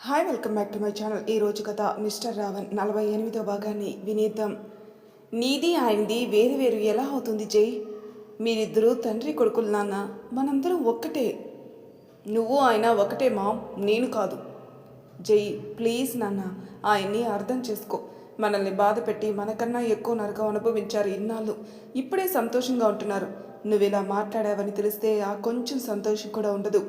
Hi welcome back to my channel. ఈరోజు కథ mister Raavan 48వ భాగాన్ని వినేద్దాం. నీది ఆయనది వేరు వేరు ఎలా అవుతుంది జై? మీరిద్దరూ తండ్రి కొడుకులు నాన్న, మనందరం ఒక్కటే. నువ్వు ఆయన ఒకటే మామ్, నేను కాదు. జై ప్లీజ్ నాన్న, ఆయన్ని అర్థం చేసుకో. మనల్ని బాధ పెట్టి మనకన్నా ఎక్కువ నరకం అనుభవించారు ఇన్నాళ్ళు. ఇప్పుడే సంతోషంగా ఉంటున్నారు. నువ్వు ఇలా మాట్లాడావని తెలిస్తే ఆ కొంచెం సంతోషం కూడా ఉండదు.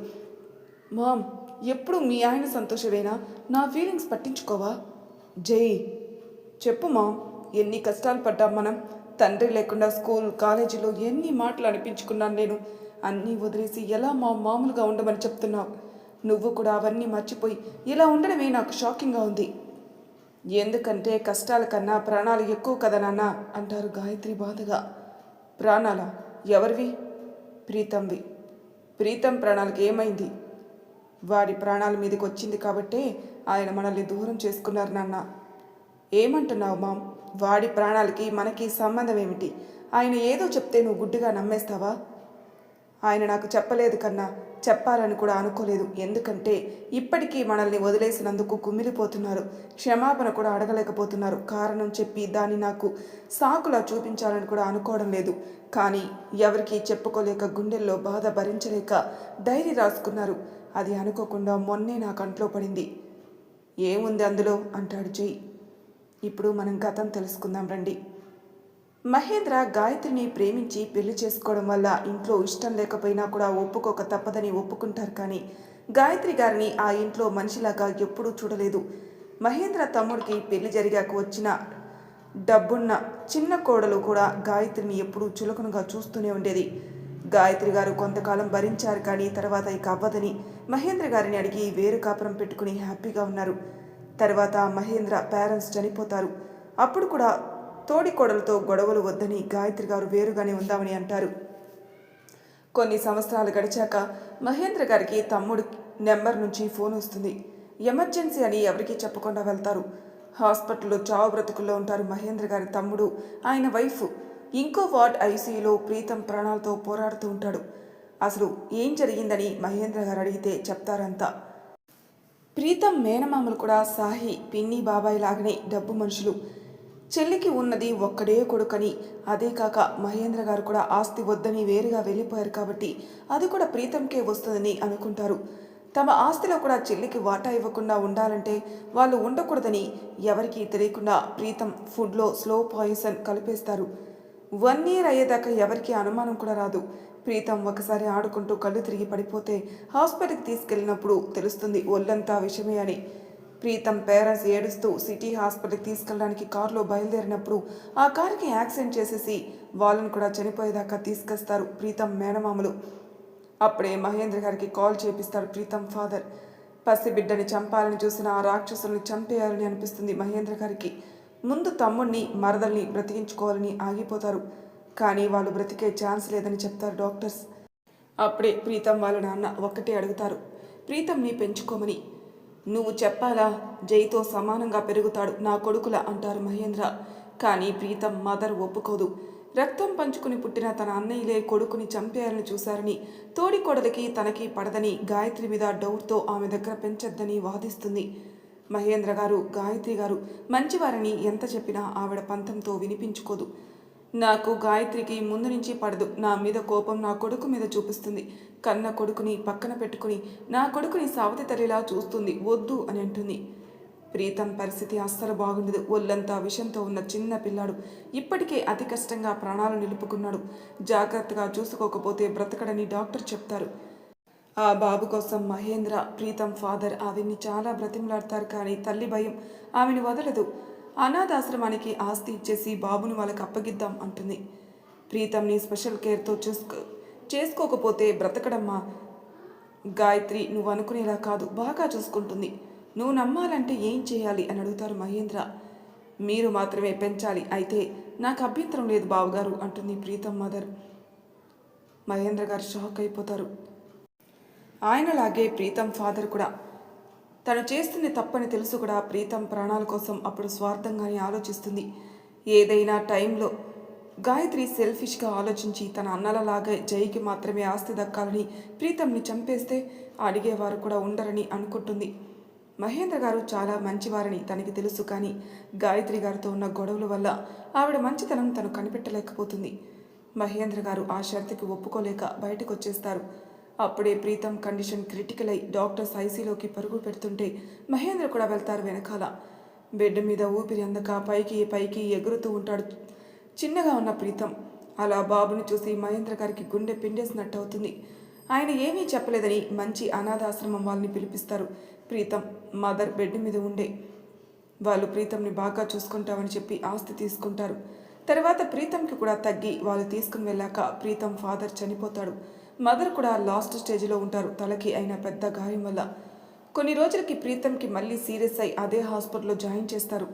మామ్, ఎప్పుడు మీ ఆయన సంతోషమేనా? నా ఫీలింగ్స్ పట్టించుకోవా? జై చెప్పు మామ్, ఎన్ని కష్టాలు పడ్డాం మనం. తండ్రి లేకుండా స్కూల్ కాలేజీలో ఎన్ని మాటలు అనిపించుకున్నాను నేను. అన్నీ వదిలేసి ఎలా మామూలుగా ఉండమని చెప్తున్నావు? నువ్వు కూడా అవన్నీ మర్చిపోయి ఇలా ఉండడమే నాకు షాకింగ్గా ఉంది. ఎందుకంటే కష్టాల కన్నా ప్రాణాలు ఎక్కువ కదా నాన్న అంటారు గాయత్రి బాధగా. ప్రాణాలా? ఎవరివి? ప్రీతంవి. ప్రీతం ప్రాణాలకి ఏమైంది? వాడి ప్రాణాల మీదకి వచ్చింది కాబట్టే ఆయన మనల్ని దూరం చేసుకున్నారు నాన్న. ఏమంటున్నావు మామ్? వాడి ప్రాణాలకి మనకి సంబంధం ఏమిటి? ఆయన ఏదో చెప్తే నువ్వు గుడ్డిగా నమ్మేస్తావా? ఆయన నాకు చెప్పలేదు కన్నా, చెప్పాలని కూడా అనుకోలేదు. ఎందుకంటే ఇప్పటికీ మనల్ని వదిలేసినందుకు కుమిలిపోతున్నారు. క్షమాపణ కూడా అడగలేకపోతున్నారు. కారణం చెప్పి దాన్ని నాకు సాకులా చూపించాలని కూడా అనుకోవడం లేదు. కానీ ఎవరికీ చెప్పుకోలేక గుండెల్లో బాధ భరించలేక డైరీ రాసుకున్నారు. అది అనుకోకుండా మొన్నే నా కంట్లో పడింది. ఏముంది అందులో అంటాడు జై. ఇప్పుడు మనం గతం తెలుసుకుందాం రండి. మహేంద్ర గాయత్రిని ప్రేమించి పెళ్లి చేసుకోవడం వల్ల ఇంట్లో ఇష్టం లేకపోయినా కూడా ఒప్పుకోక తప్పదని ఒప్పుకుంటారు. కానీ గాయత్రి గారిని ఆ ఇంట్లో మనిషిలాగా ఎప్పుడూ చూడలేదు. మహేంద్ర తమ్ముడికి పెళ్లి జరిగాక వచ్చిన డబ్బున్న చిన్న కోడలు కూడా గాయత్రిని ఎప్పుడూ చులకనగా చూస్తూనే ఉండేది. గాయత్రి గారు కొంతకాలం భరించారు. కానీ తర్వాత ఇక అవ్వదని మహేంద్ర గారిని అడిగి వేరు కాపురం పెట్టుకుని హ్యాపీగా ఉన్నారు. తర్వాత మహేంద్ర పేరెంట్స్ చనిపోతారు. అప్పుడు కూడా తోడి కోడలతో గొడవలు వద్దని గాయత్రి గారు వేరుగానే ఉందామని అంటారు. కొన్ని సంవత్సరాలు గడిచాక మహేంద్ర గారికి తమ్ముడి నెంబర్ నుంచి ఫోన్ వస్తుంది. ఎమర్జెన్సీ అని ఎవరికీ చెప్పకుండా వెళ్తారు. హాస్పిటల్లో చావు బ్రతుకుల్లో ఉంటారు మహేంద్ర గారి తమ్ముడు, ఆయన వైఫ్. ఇంకో వార్డ్ ఐసీయూలో ప్రీతం ప్రాణాలతో పోరాడుతూ ఉంటాడు. అసలు ఏం జరిగిందని మహేంద్ర గారు అడిగితే చెప్తారంతా. ప్రీతం మేనమామలు కూడా సాహి, పిన్ని, బాబాయ్ లాగానే డబ్బు మనుషులు. చెల్లికి ఉన్నది ఒక్కడే కొడుకని, అదే కాక మహేంద్ర గారు కూడా ఆస్తి వద్దని వేరుగా వెళ్ళిపోయారు కాబట్టి అది కూడా ప్రీతంకే వస్తుందని అనుకుంటారు. తమ ఆస్తిలో కూడా చెల్లికి వాటా ఇవ్వకుండా ఉండాలంటే వాళ్ళు ఉండకూడదని ఎవరికీ తెలియకుండా ప్రీతం ఫుడ్లో స్లో పాయిజన్ కలిపేస్తారు. 1 year అయ్యేదాకా ఎవరికి అనుమానం కూడా రాదు. ప్రీతం ఒకసారి ఆడుకుంటూ కళ్ళు తిరిగి పడిపోతే హాస్పిటల్కి తీసుకెళ్ళినప్పుడు తెలుస్తుంది ఒళ్ళంతా విషమే అని. ప్రీతం పేరెంట్స్ ఏడుస్తూ సిటీ హాస్పిటల్కి తీసుకెళ్ళడానికి కారులో బయలుదేరినప్పుడు ఆ కారుకి యాక్సిడెంట్ చేసేసి వాళ్ళను కూడా చనిపోయేదాకా తీసుకొస్తారు ప్రీతం మేనమామలు. అప్పుడే మహేంద్ర గారికి కాల్ చేపిస్తాడు ప్రీతం ఫాదర్. పసిబిడ్డని చంపాలని చూసిన ఆ రాక్షసుల్ని చంపేయాలని అనిపిస్తుంది మహేంద్ర గారికి. ముందు తమ్ముడిని మరదల్ని బ్రతికించుకోవాలని ఆగిపోతారు. కానీ వాళ్ళు బ్రతికే ఛాన్స్ లేదని చెప్తారు డాక్టర్స్. అప్పుడే ప్రీతం వాళ్ళ నాన్న ఒక్కటే అడుగుతారు, ప్రీతంని పెంచుకోమని. నువ్వు చెప్పాలా? జైతో సమానంగా పెరుగుతాడు నా కొడుకులా అంటారు మహేంద్ర. కానీ ప్రీతం మదర్ ఒప్పుకోదు. రక్తం పంచుకుని పుట్టిన తన అన్నయ్యలే కొడుకుని చంపేయాలని చూశారని, తోడి కొడలికి తనకి పడదని, గాయత్రి మీద డౌట్తో ఆమె దగ్గర పెంచొద్దని వాదిస్తుంది. మహేంద్ర గారు గాయత్రి గారు మంచివారని ఎంత చెప్పినా ఆవిడ పంతంతో వినిపించుకోదు. నాకు గాయత్రికి ముందు నుంచి పడదు. నా మీద కోపం నా కొడుకు మీద చూపిస్తుంది. కన్న కొడుకుని పక్కన పెట్టుకుని నా కొడుకుని సావతి తల్లిలా చూస్తుంది. వద్దు అని అంటుంది. ప్రీతం పరిస్థితి అస్సలు బాగుండదు. ఒళ్ళంతా విషంతో ఉన్న చిన్న పిల్లాడు. ఇప్పటికే అతి కష్టంగా ప్రాణాలు నిలుపుకున్నాడు. జాగ్రత్తగా చూసుకోకపోతే బ్రతకడని డాక్టర్ చెప్తారు. ఆ బాబు కోసం మహేంద్ర, ప్రీతం ఫాదర్ ఆవిడ్ని చాలా బ్రతిమలాడతారు. కానీ తల్లి భయం ఆమెను వదలదు. అనాథాశ్రమానికి ఆస్తి ఇచ్చేసి బాబుని వాళ్ళకి అప్పగిద్దాం అంటుంది. ప్రీతంని స్పెషల్ కేర్తో చేసుకోకపోతే బ్రతకడమ్మా. గాయత్రి నువ్వు అనుకునేలా కాదు, బాగా చూసుకుంటుంది. నువ్వు నమ్మాలంటే ఏం చేయాలి అని అడుగుతారు మహేంద్ర. మీరు మాత్రమే పెంచాలి, అయితే నాకు అభ్యంతరం లేదు బావగారు అంటుంది ప్రీతం మదర్. మహేంద్ర గారు షాక్ అయిపోతారు. ఆయనలాగే ప్రీతం ఫాదర్ కూడా తను చేస్తుంది తప్పని తెలుసు కూడా ప్రీతం ప్రాణాల కోసం అప్పుడు స్వార్థంగానే ఆలోచిస్తుంది. ఏదైనా టైంలో గాయత్రి సెల్ఫిష్గా ఆలోచించి తన అన్నలలాగే జైకి మాత్రమే ఆస్తి దక్కాలని ప్రీతంని చంపేస్తే అడిగేవారు కూడా ఉండరని అనుకుంటుంది. మహేంద్ర గారు చాలా మంచివారని తనకి తెలుసు, కానీ గాయత్రి గారితో ఉన్న గొడవల వల్ల ఆవిడ మంచితనం తను కనిపెట్టలేకపోతుంది. మహేంద్ర గారు ఆ షరతుకి ఒప్పుకోలేక బయటకు వచ్చేస్తారు. అప్పుడే ప్రీతం కండిషన్ క్రిటికల్ అయి డాక్టర్స్ ఐసీలోకి పరుగు పెడుతుంటే మహేంద్ర కూడా వెళ్తారు వెనకాల. బెడ్ మీద ఊపిరి అందక పైకి పైకి ఎగురుతూ ఉంటాడు చిన్నగా ఉన్న ప్రీతం. అలా బాబుని చూసి మహేంద్ర గారికి గుండె పిండేసినట్టు అవుతుంది. ఆయన ఏమీ చెప్పలేదని మంచి అనాథాశ్రమం వాళ్ళని పిలిపిస్తారు. ప్రీతం మదర్ బెడ్ మీద ఉండే వాళ్ళు ప్రీతంని బాగా చూసుకుంటామని చెప్పి ఆస్తి తీసుకుంటారు. తర్వాత ప్రీతంకి కూడా తగ్గి వాళ్ళు తీసుకుని వెళ్ళాక ప్రీతం ఫాదర్ చనిపోతాడు. మదర్ కూడా లాస్ట్ స్టేజ్లో ఉంటారు, తలకి అయిన పెద్ద గాయం వల్ల. కొన్ని రోజులకి ప్రీతంకి మళ్ళీ సీరియస్ అయి అదే హాస్పిటల్లో జాయిన్ చేస్తారు.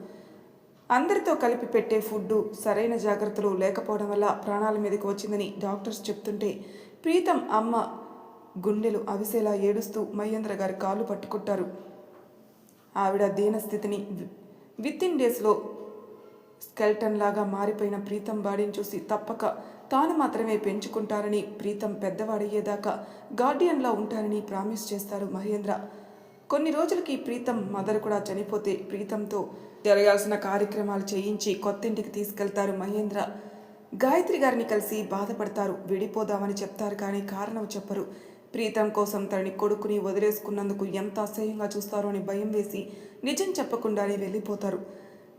అందరితో కలిపి పెట్టే ఫుడ్డు సరైన జాగ్రత్తలు లేకపోవడం వల్ల ప్రాణాల మీదకి వచ్చిందని డాక్టర్స్ చెప్తుంటే ప్రీతం అమ్మ గుండెలు అవిసేలా ఏడుస్తూ మహేంద్ర గారి కాళ్ళు పట్టుకుంటారు. ఆవిడ దీనస్థితిని వితిన్ డేస్లో స్కెల్టన్ లాగా మారిపోయిన ప్రీతం బాడీని చూసి తప్పక తాను మాత్రమే పెంచుకుంటారని, ప్రీతం పెద్దవాడయ్యేదాకా గార్డియన్లా ఉంటారని ప్రామిస్ చేస్తారు మహేంద్ర. కొన్ని రోజులకి ప్రీతం మదర్ కూడా చనిపోతే ప్రీతంతో జరగాల్సిన కార్యక్రమాలు చేయించి కొత్తింటికి తీసుకెళ్తారు మహేంద్ర. గాయత్రి గారిని కలిసి బాధపడతారు. విడిపోదామని చెప్తారు, కానీ కారణం చెప్పరు. ప్రీతం కోసం తనని కొడుకుని వదిలేసుకున్నందుకు ఎంత అసహ్యంగా చూస్తారో అని భయం వేసి నిజం చెప్పకుండానే వెళ్ళిపోతారు.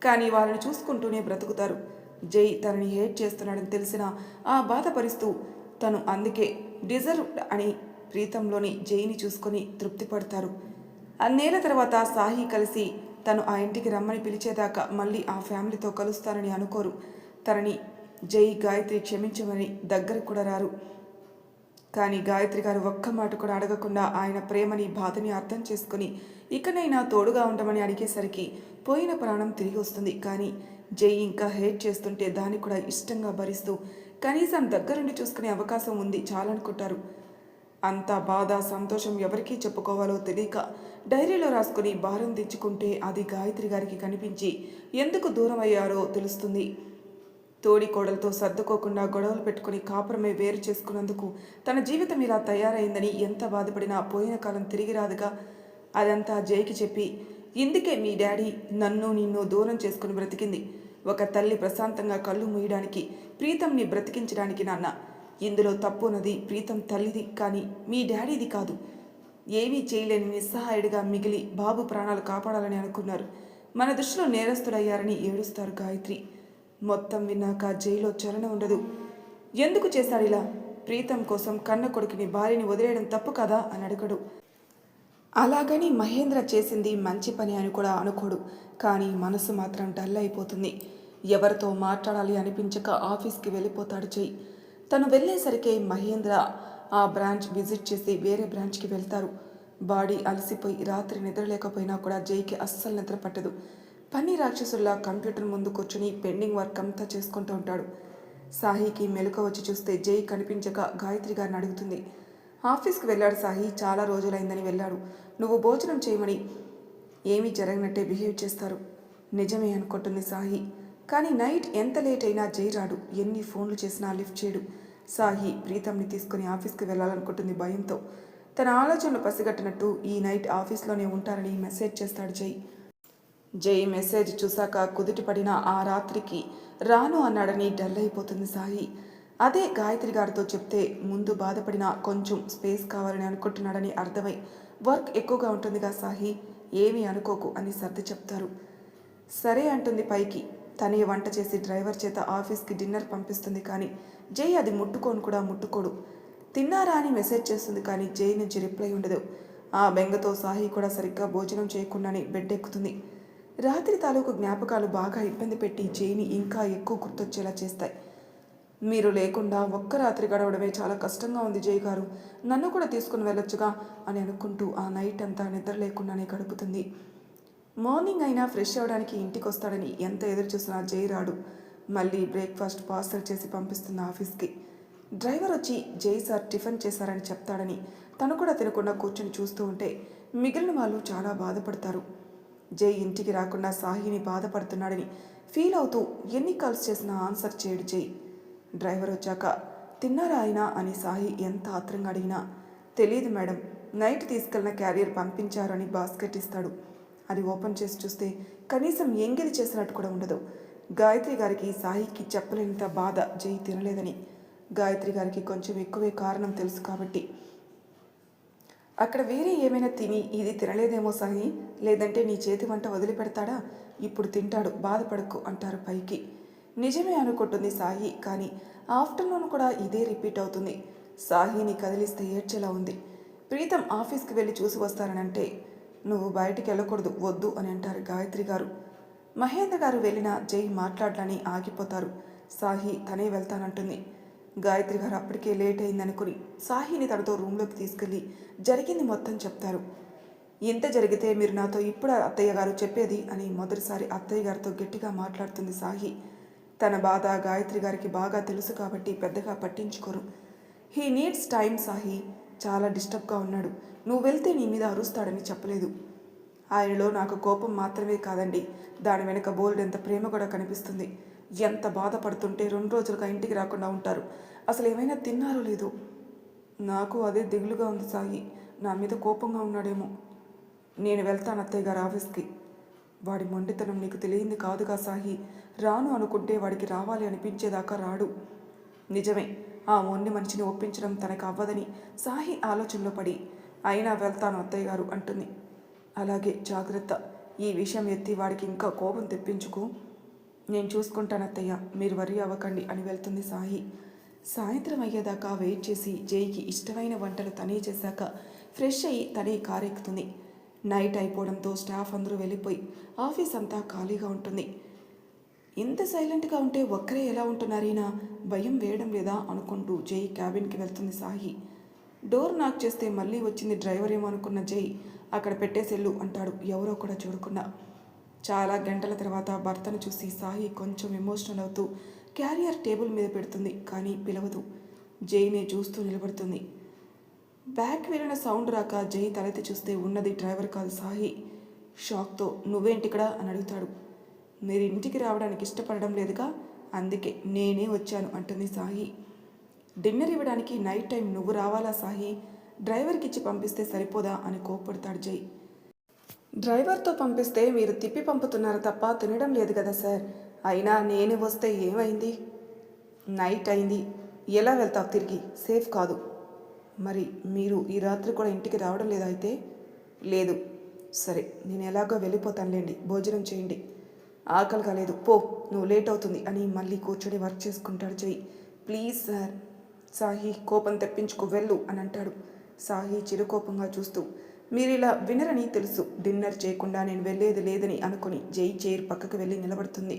కానీ వాళ్ళని చూసుకుంటూనే బ్రతుకుతారు. జై తనని హేట్ చేస్తున్నాడని తెలిసినా ఆ బాధపరుస్తూ తను అందుకే డిజర్వ్డ్ అని ప్రీతంలోని జైని చూసుకొని తృప్తి పడతారు. అన్నేళ్ల తర్వాత సాహి కలిసి తను ఆ ఇంటికి రమ్మని పిలిచేదాకా మళ్ళీ ఆ ఫ్యామిలీతో కలుస్తారని అనుకోరు. తనని జై గాయత్రి క్షమించమని దగ్గరకు కూడా రారు. కానీ గాయత్రి గారు ఒక్క మాట కూడా అడగకుండా ఆయన ప్రేమని బాధని అర్థం చేసుకుని ఇకనైనా తోడుగా ఉండమని అడిగేసరికి పోయిన ప్రాణం తిరిగి వస్తుంది. కానీ జై ఇంకా హేట్ చేస్తుంటే దాన్ని కూడా ఇష్టంగా భరిస్తూ కనీసం దగ్గరుండి చూసుకునే అవకాశం ఉంది చాలనుకుంటారు. అంత బాధ సంతోషం ఎవరికీ చెప్పుకోవాలో తెలియక డైరీలో రాసుకుని భారం దించుకుంటే అది గాయత్రి గారికి కనిపించి ఎందుకు దూరం అయ్యారో తెలుస్తుంది. తోడి కోడలతో సర్దుకోకుండా గొడవలు పెట్టుకుని కాపురమే వేరు చేసుకున్నందుకు తన జీవితం ఇలా తయారైందని ఎంత బాధపడినా పోయిన కాలం తిరిగి రాదుగా. అదంతా జైకి చెప్పి, ఇందుకే మీ డాడీ నన్ను నిన్ను దూరం చేసుకుని బ్రతికింది. ఒక తల్లి ప్రశాంతంగా కళ్ళు మూయడానికి, ప్రీతంని బ్రతికించడానికి నాన్న. ఇందులో తప్పున్నది ప్రీతం తల్లిది, కానీ మీ డాడీది కాదు. ఏమీ చేయలేని నిస్సహాయుడిగా మిగిలి బాబు ప్రాణాలు కాపాడాలని అనుకున్నారు. మన దృష్టిలో నేరస్తుడయ్యారని ఏడుస్తారు గాయత్రి. మొత్తం విన్నాక జైలో చలనం ఉండదు. ఎందుకు చేశాడిలా? ప్రీతం కోసం కన్న కొడుకుని భార్యని వదిలేయడం తప్పు కదా అని అడగడు. అలాగని మహేంద్ర చేసింది మంచి పని అని కూడా అనుకోడు. కానీ మనసు మాత్రం డల్ అయిపోతుంది. ఎవరితో మాట్లాడాలి అనిపించక ఆఫీస్కి వెళ్ళిపోతాడు జై. తను వెళ్ళేసరికి మహేంద్ర ఆ బ్రాంచ్ విజిట్ చేసి వేరే బ్రాంచ్కి వెళ్తారు. బాడీ అలసిపోయి రాత్రి నిద్రలేకపోయినా కూడా జైకి అస్సలు నిద్ర పట్టదు. పని రాక్షసుల్లా కంప్యూటర్ ముందు కూర్చుని పెండింగ్ వర్క్ అంతా చేసుకుంటూ ఉంటాడు. సాహికి మెలకువ వచ్చి చూస్తే జై కనిపించక గాయత్రి గారిని అడుగుతుంది. ఆఫీస్కి వెళ్ళాడు సాహి, చాలా రోజులైందని వెళ్ళాడు. నువ్వు భోజనం చేయమని ఏమీ జరగనట్టే బిహేవ్ చేస్తారు. నిజమే అనుకుంటుంది సాహి. కానీ నైట్ ఎంత లేట్ అయినా జై రాడు. ఎన్ని ఫోన్లు చేసినా లిఫ్ట్ చేయడు. సాహి ప్రీతంని తీసుకుని ఆఫీస్కి వెళ్ళాలనుకుంటుంది భయంతో. తన ఆలోచనలు పసిగట్టినట్టు ఈ నైట్ ఆఫీస్లోనే ఉంటారని మెసేజ్ చేస్తాడు జై. జై మెసేజ్ చూశాక కుదుటిపడిన ఆ రాత్రికి రాను అన్నాడని డల్ అయిపోతుంది సాహి. అదే గాయత్రి గారితో చెప్తే ముందు బాధపడినా కొంచెం స్పేస్ కావాలని అనుకుంటున్నాడని అర్థమై వర్క్ ఎక్కువగా ఉంటుందిగా సాహి, ఏమీ అనుకోకు అని సర్ది చెప్తారు. సరే అంటుంది పైకి. తనే వంట చేసి డ్రైవర్ చేత ఆఫీస్కి డిన్నర్ పంపిస్తుంది. కానీ జై అది ముట్టుకోను కూడా ముట్టుకోడు. తిన్నారా అని మెసేజ్ చేస్తుంది, కానీ జై నుంచి రిప్లై ఉండదు. ఆ బెంగతో సాహి కూడా సరిగ్గా భోజనం చేయకుండానే బెడ్ ఎక్కుతుంది. రాత్రి తాలూకు జ్ఞాపకాలు బాగా ఇబ్బంది పెట్టి జైని ఇంకా ఎక్కువ గుర్తొచ్చేలా చేస్తాయి. మీరు లేకుండా ఒక్క రాత్రి గడవడమే చాలా కష్టంగా ఉంది జై గారు, నన్ను కూడా తీసుకుని వెళ్ళొచ్చుగా అని అనుకుంటూ ఆ నైట్ అంతా నిద్ర లేకుండానే గడుపుతుంది. మార్నింగ్ అయినా ఫ్రెష్ అవ్వడానికి ఇంటికి వస్తాడని ఎంత ఎదురు చూసినా జై రాడు. మళ్ళీ బ్రేక్ఫాస్ట్ పార్సల్ చేసి పంపిస్తున్న ఆఫీస్కి. డ్రైవర్ వచ్చి జై సార్ టిఫిన్ చేశారని చెప్తాడని తను కూడా తినకుండా కూర్చొని చూస్తూ ఉంటే మిగిలిన వాళ్ళు చాలా బాధపడతారు. జై ఇంటికి రాకుండా సాహిని బాధపడుతున్నాడని ఫీల్ అవుతూ ఎన్ని కాల్స్ చేసినా ఆన్సర్ చేయడు జై. డ్రైవర్ వచ్చాక తిన్నారా అయినా అని సాహి ఎంత ఆత్రంగా అడిగినా తెలియదు మేడం, నైట్ తీసుకెళ్ళిన క్యారియర్ పంపించారని బాస్కెట్ ఇస్తాడు. అది ఓపెన్ చేసి చూస్తే కనీసం ఎంగిలి చేసినట్టు కూడా ఉండదు. గాయత్రి గారికి సాయికి చెప్పలేనంత బాధ జై తినలేదని. గాయత్రి గారికి కొంచెం ఎక్కువే కారణం తెలుసు కాబట్టి అక్కడ వేరే ఏమైనా తిని ఇది తినలేదేమో సాయి, లేదంటే నీ చేతి వంట వదిలిపెడతాడా, ఇప్పుడు తింటాడు బాధపడకు అంటారు పైకి. నిజమే అనుకుంటుంది సాయి, కానీ ఆఫ్టర్నూన్ కూడా ఇదే రిపీట్ అవుతుంది. సాయిని కదిలిస్తే ఏడ్చేలా ఉంది. ప్రీతం ఆఫీస్కి వెళ్ళి చూసి వస్తారనంటే నువ్వు బయటికి వెళ్ళకూడదు వద్దు అని అంటారు గాయత్రి గారు. మహేంద్ర గారు వెళ్ళినా జై మాట్లాడాలని ఆగిపోతారు. సాయి తనే వెళ్తానంటుంది. గాయత్రి గారు అప్పటికే లేట్ అయిందనుకుని సాహిని తనతో రూమ్లోకి తీసుకెళ్ళి జరిగింది మొత్తం చెప్తారు. ఇంత జరిగితే మీరు నాతో ఇప్పుడు అత్తయ్య గారు చెప్పేది అని మొదటిసారి అత్తయ్య గారితో గట్టిగా మాట్లాడుతుంది సాహి. తన బాధ గాయత్రి గారికి బాగా తెలుసు కాబట్టి పెద్దగా పట్టించుకోరు. హీ నీడ్స్ టైం సాహి, చాలా డిస్టర్బ్గా ఉన్నాడు. నువ్వు వెళ్తే నీ మీద అరుస్తాడని చెప్పలేదు. ఆయనలో నాకు కోపం మాత్రమే కాదండి, దాని వెనక బోల్డ్ ఎంత ప్రేమ కూడా కనిపిస్తుంది. ఎంత బాధపడుతుంటే 2 రోజులుగా ఇంటికి రాకుండా ఉంటారు. అసలు ఏమైనా తిన్నారో లేదో. నాకు అదే దిగులుగా ఉంది సాయి, నా మీద కోపంగా ఉన్నాడేమో. నేను వెళ్తాను అత్తయ్య గారు ఆఫీస్కి. వాడి మొండితనం నీకు తెలియంది కాదుగా సాయి, రాను అనుకుంటే వాడికి రావాలి అనిపించేదాకా రాడు. నిజమే, ఆ మొండి మనిషిని ఒప్పించడం తనకు అవ్వదని సాహి ఆలోచనలో పడి అయినా వెళ్తాను అత్తయ్య గారు అంటుంది. అలాగే జాగ్రత్త, ఈ విషయం ఎత్తి వాడికి ఇంకా కోపం తెప్పించుకో. నేను చూసుకుంటాను అత్తయ్య, మీరు వరి అవ్వకండి అని వెళ్తుంది సాయి. సాయంత్రం అయ్యేదాకా వెయిట్ చేసి జైకి ఇష్టమైన వంటలు తనే చేశాక ఫ్రెష్ అయ్యి తనే కారెక్కుతుంది. నైట్ అయిపోవడంతో స్టాఫ్ అందరూ వెళ్ళిపోయి ఆఫీస్ అంతా ఖాళీగా ఉంటుంది. ఇంత సైలెంట్గా ఉంటే ఒక్కరే ఎలా ఉంటున్నారైనా భయం వేయడం లేదా అనుకుంటూ జై క్యాబిన్కి వెళ్తుంది సాయి. డోర్ నాక్ చేస్తే మళ్ళీ వచ్చింది డ్రైవర్ ఏమో అనుకున్న జై అక్కడ పెట్టేసెళ్ళు అంటాడు ఎవరో కూడా చూడకుండా. చాలా గంటల తర్వాత భర్తను చూసి సాయి కొంచెం ఎమోషనల్ అవుతూ క్యారియర్ టేబుల్ మీద పెడుతుంది, కానీ పిలవదు. జైనే చూస్తూ నిలబడుతుంది. బ్యాక్ వెళ్ళిన సౌండ్ రాక జై తలెత్తి చూస్తే ఉన్నది డ్రైవర్ కాదు సాయి. షాక్తో నువ్వేంటిక్కడ అని అడుగుతాడు. మీరు ఇంటికి రావడానికి ఇష్టపడడం లేదుగా, అందుకే నేనే వచ్చాను అంటుంది సాయి. డిన్నర్ ఇవ్వడానికి నైట్ టైం నువ్వు రావాలా సాయి, డ్రైవర్కి ఇచ్చి పంపిస్తే సరిపోదా అని కోప్పడతాడు జై. డ్రైవర్తో పంపిస్తే మీరు తిప్పి పంపుతున్నారు తప్ప తినడం లేదు కదా సార్, అయినా నేను వస్తే ఏమైంది, నైట్ అయింది, ఎలా వెళ్తావు తిరిగి, సేఫ్ కాదు. మరి మీరు ఈ రాత్రి కూడా ఇంటికి రావడం లేదా అయితే? లేదు. సరే నేను ఎలాగో వెళ్ళిపోతానులేండి, భోజనం చేయండి. ఆకలి కాలేదు పో, నువ్వు లేట్ అవుతుంది అని మళ్ళీ కూర్చొని వర్క్ చేసుకుంటాడు జై. Please sir. సాహి కోపం తెప్పించుకు వెళ్ళు అని అంటాడు. సాహి చిరుకోపంగా చూస్తూ మీరు ఇలా వినరని తెలుసు, డిన్నర్ చేయకుండా నేను వెళ్ళేది లేదని అనుకుని జై చైర్ పక్కకు వెళ్ళి నిలబడుతుంది.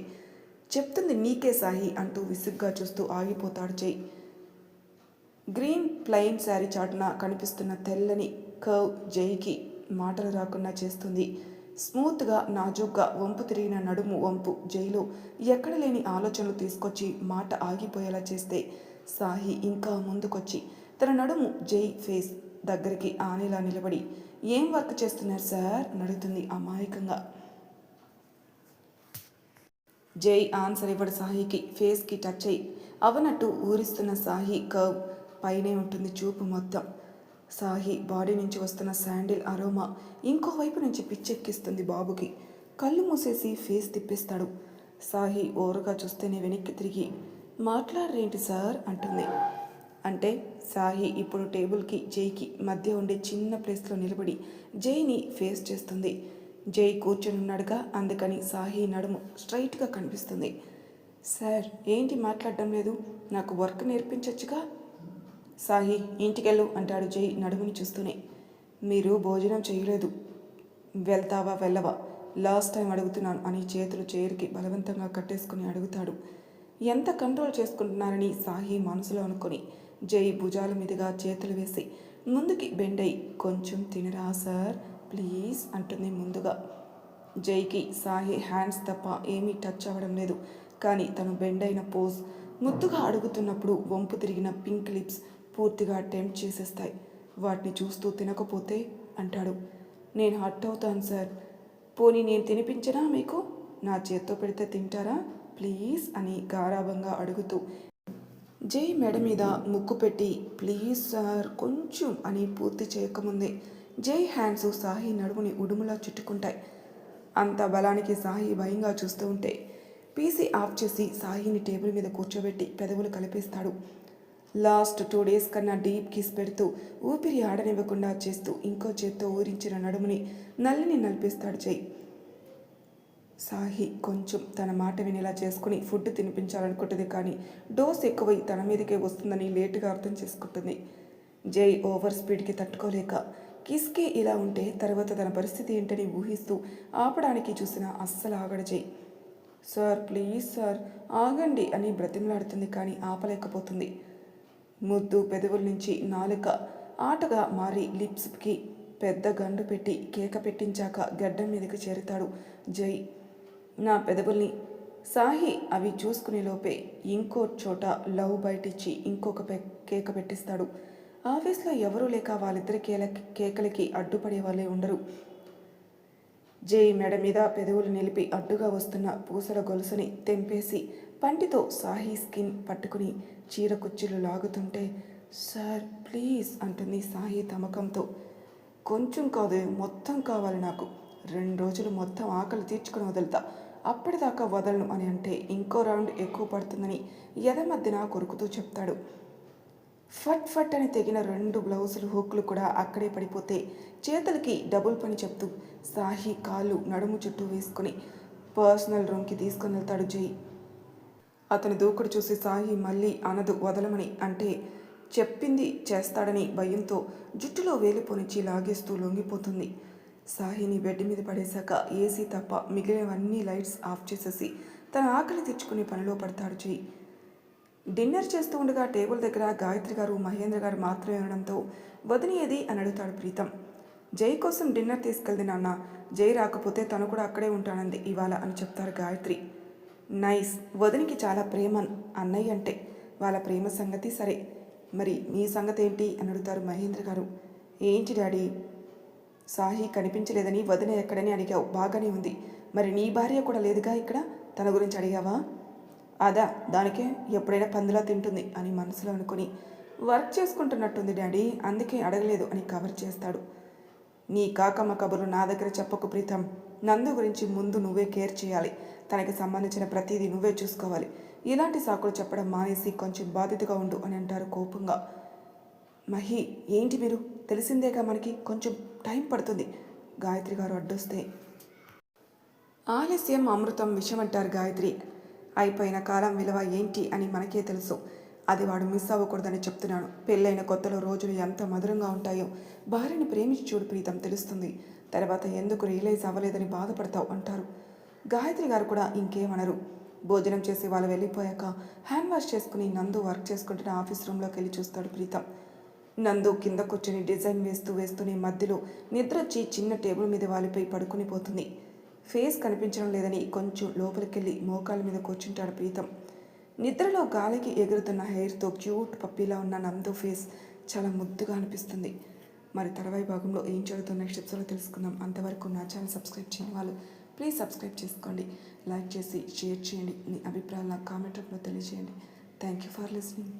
చెప్తుంది నీకే సాహి అంటూ విసుగ్గా చూస్తూ ఆగిపోతాడు జై. గ్రీన్ ప్లెయిన్ శారీ చాటున కనిపిస్తున్న తెల్లని కర్వ్ జైకి మాటలు రాకుండా చేస్తుంది. స్మూత్గా నాజూగ్గా వంపు తిరిగిన నడుము వంపు జైలో ఎక్కడ లేని ఆలోచనలు తీసుకొచ్చి మాట ఆగిపోయేలా చేస్తే సాహి ఇంకా ముందుకొచ్చి తన నడుము జై ఫేస్ దగ్గరికి ఆనేలా నిలబడి ఏం వర్క్ చేస్తున్నారు సార్ అని అడుగుతుంది అమాయకంగా. జై ఆన్సర్ ఇవ్వడు సాహికి. ఫేస్కి టచ్ అయ్యి అవనట్టు ఊరిస్తున్న సాహి కర్వ్ పైనే ఉంటుంది చూపు మొత్తం. సాహి బాడీ నుంచి వస్తున్న శాండిల్ అరోమా ఇంకోవైపు నుంచి పిచ్చెక్కిస్తుంది బాబుకి. కళ్ళు మూసేసి ఫేస్ తిప్పేస్తాడు. సాహి ఓరగా చూస్తేనే వెనక్కి తిరిగి మాట్లాడరేంటి సార్ అంటుంది. అంటే సాహి ఇప్పుడు టేబుల్కి జైకి మధ్య ఉండే చిన్న ప్లేస్లో నిలబడి జైని ఫేస్ చేస్తుంది. జై కూర్చొని ఉన్నాడుగా, అందుకని సాహి నడుము స్ట్రైట్గా కనిపిస్తుంది. సార్ ఏంటి మాట్లాడడం లేదు, నాకు వర్క్ నేర్పించచ్చుగా. సాహి ఇంటికెళ్ళు అంటాడు జై నడుముని చూస్తూనే. మీరు భోజనం చేయలేదు, వెళ్తావా వెళ్ళవా, లాస్ట్ టైం అడుగుతున్నాను అని చేతులు చైర్కి బలవంతంగా కట్టేసుకుని అడుగుతాడు. ఎంత కంట్రోల్ చేసుకుంటున్నారని సాహి మనసులో అనుకుని జై భుజాల మీదుగా చేతులు వేసి ముందుకి బెండై కొంచెం తినరా సార్ ప్లీజ్ అంటుంది ముందుగా. జైకి సాహి హ్యాండ్స్ తప్ప ఏమీ టచ్ అవ్వడం లేదు, కానీ తను బెండైన పోజ్ ముద్దుగా అడుగుతున్నప్పుడు వంపు తిరిగిన పింక్ లిప్స్ పూర్తిగా టెంప్ట్ చేసేస్తాయి. వాటిని చూస్తూ తినకపోతే అంటాడు. నేను హర్ట్ అవుతాను సార్, పోనీ నేను తినిపించనా మీకు, నా చేత్తో పెడితే తింటారా ప్లీజ్ అని గారాబంగా అడుగుతూ జై మెడ మీద ముక్కు పెట్టి ప్లీజ్ సార్ కొంచెం అని పూర్తి చేయకముందే జై హ్యాండ్స్ సాహి నడుముని ఉడుములా చుట్టుకుంటాయి. అంత బలానికి సాహి భయంగా చూస్తూ ఉంటే పీసీ ఆఫ్ చేసి సాహిని టేబుల్ మీద కూర్చోబెట్టి పెదవులు కలిపేస్తాడు. లాస్ట్ 2 days కన్నా డీప్ కిస్ పెడుతూ ఊపిరి ఆడనివ్వకుండా చేస్తూ ఇంకో చేత్తో ఊరించిన నడుముని నల్లిని నలిపిస్తాడు జై. సాహి కొంచెం తన మాట వినేలా చేసుకుని ఫుడ్ తినిపించాలనుకుంటుంది, కానీ డోస్ ఎక్కువై తన మీదకే వస్తుందని లేటుగా అర్థం చేసుకుంటుంది. జై ఓవర్ స్పీడ్కి తట్టుకోలేక కిస్కే ఇలా ఉంటే తర్వాత తన పరిస్థితి ఏంటని ఊహిస్తూ ఆపడానికి చూసినా అస్సలు ఆగడు జై. సార్ ప్లీజ్ సార్ ఆగండి అని బ్రతిమలాడుతుంది, కానీ ఆపలేకపోతుంది. ముద్దు పెదవుల నుంచి నాలుక ఆటగా మారి లిప్స్కి పెద్ద గండు పెట్టి కేక పెట్టించాక గడ్డం మీదకి చేరుతాడు జై. నా పెదవుల్ని సాహి అవి చూసుకునే లోపే ఇంకో చోట లవ్ బైట్ ఇచ్చి ఇంకొక కేక పెట్టిస్తాడు. ఆఫీస్లో ఎవరూ లేక వాళ్ళిద్దరి కేకలకి అడ్డుపడే వాళ్ళే ఉండరు. జై మెడ మీద పెదవులు నిలిపి అడ్డుగా వస్తున్న పూసల గొలుసుని తెంపేసి పంటితో సాహి స్కిన్ పట్టుకుని చీర కుర్చీలు లాగుతుంటే సార్ ప్లీజ్ అంటుంది సాహి తమకంతో. కొంచెం కాదు మొత్తం కావాలి నాకు, 2 రోజులు మొత్తం ఆకలి తీర్చుకుని వదులుతా, అప్పటిదాకా వదలను అని అంటే ఇంకో రౌండ్ ఎక్కువ పడుతుందని ఎద మధ్యన కొరుకుతూ చెప్తాడు. ఫట్ ఫట్ అని తెగిన 2 బ్లౌజులు హుక్లు కూడా అక్కడే పడిపోతే చేతులకి డబుల్ పని చెప్తూ సాహి కాళ్ళు నడుము చుట్టూ వేసుకుని పర్సనల్ రూమ్కి తీసుకుని వెళ్తాడు జై. అతని దూకుడు చూసి సాహి మళ్ళీ అనదు వదలమని, అంటే చెప్పింది చేస్తాడని భయంతో జుట్టులో వేలిపోనిచ్చి లాగేస్తూ లొంగిపోతుంది. సాహిని బెడ్ మీద పడేశాక ఏసీ తప్ప మిగిలినవన్నీ లైట్స్ ఆఫ్ చేసేసి తన ఆకలి తెచ్చుకునే పనిలో పడతాడు జై. డిన్నర్ చేస్తూ ఉండగా టేబుల్ దగ్గర గాయత్రి గారు మహేంద్ర గారు మాత్రమే ఉండడంతో వదిని ఏది అని అడుగుతాడు ప్రీతం. జై కోసం డిన్నర్ తీసుకెళ్ది నాన్న, జై రాకపోతే తను కూడా అక్కడే ఉంటానంది ఇవాళ అని చెప్తారు గాయత్రి. నైస్, వదినికి చాలా ప్రేమ అన్నయ్య అంటే, వాళ్ళ ప్రేమ సంగతి సరే, మరి మీ సంగతి ఏంటి అని అడుగుతారు మహేంద్ర గారు. ఏంటి డాడీ, సాహి కనిపించలేదని వదిన ఎక్కడని అడిగావు, బాగానే ఉంది, మరి నీ భార్య కూడా లేదుగా ఇక్కడ, తన గురించి అడిగావా? అదా, దానికే ఎప్పుడైనా పందులా తింటుంది అని మనసులో అనుకుని వర్క్ చేసుకుంటున్నట్టుంది డాడీ, అందుకే అడగలేదు అని కవర్ చేస్తాడు. నీ కాకమ్మ కబుర్లు నా దగ్గర చెప్పకు ప్రీతం, నందు గురించి ముందు నువ్వే కేర్ చేయాలి, తనకి సంబంధించిన ప్రతిదీ నువ్వే చూసుకోవాలి, ఇలాంటి సాకులు చెప్పడం మానేసి కొంచెం బాధ్యతగా ఉండు అని అంటారు కోపంగా. మహి ఏంటి మీరు, తెలిసిందేగా మనకి కొంచెం టైం పడుతుంది, గాయత్రి గారు అడ్డొస్తే. ఆలస్యం అమృతం విషం అంటారు గాయత్రి. అయిపోయిన కాలం విలువ ఏంటి అని మనకే తెలుసు, అది వాడు మిస్ అవ్వకూడదని చెప్తున్నాను. పెళ్ళైన కొత్తలో రోజులు ఎంత మధురంగా ఉంటాయో భార్యని ప్రేమించి చూడు ప్రీతం, తెలుస్తుంది, తర్వాత ఎందుకు రియలైజ్ అవ్వలేదని బాధపడతావు అంటారు. గాయత్రి గారు కూడా ఇంకేమనరు. భోజనం చేసి వాళ్ళు వెళ్ళిపోయాక హ్యాండ్ వాష్ చేసుకుని నందు వర్క్ చేసుకుంటున్న ఆఫీస్ రూమ్లోకి వెళ్ళి చూస్తాడు ప్రీతం. నందు కింద కూర్చొని డిజైన్ వేస్తూనే మధ్యలో నిద్రొచ్చి చిన్న టేబుల్ మీద వాలిపోయి పడుకుని పోతుంది. ఫేస్ కనిపించడం లేదని కొంచెం లోపలికెళ్ళి మోకాళ్ళ మీద కూర్చుంటాడు ప్రీతం. నిద్రలో గాలికి ఎగురుతున్న హెయిర్తో క్యూట్ పప్పీలా ఉన్న నందు ఫేస్ చాలా ముద్దుగా అనిపిస్తుంది. మరి తర్వాయి భాగంలో ఏం జరుగుతుందో నెక్స్ట్ ఎపిసోడ్లో తెలుసుకుందాం. అంతవరకు నా ఛానల్ సబ్స్క్రైబ్ చేయని వాళ్ళు ప్లీజ్ సబ్స్క్రైబ్ చేసుకోండి, లైక్ చేసి షేర్ చేయండి, మీ అభిప్రాయాలు నాకు కామెంట్ రూపంలో తెలియజేయండి. Thank you for listening.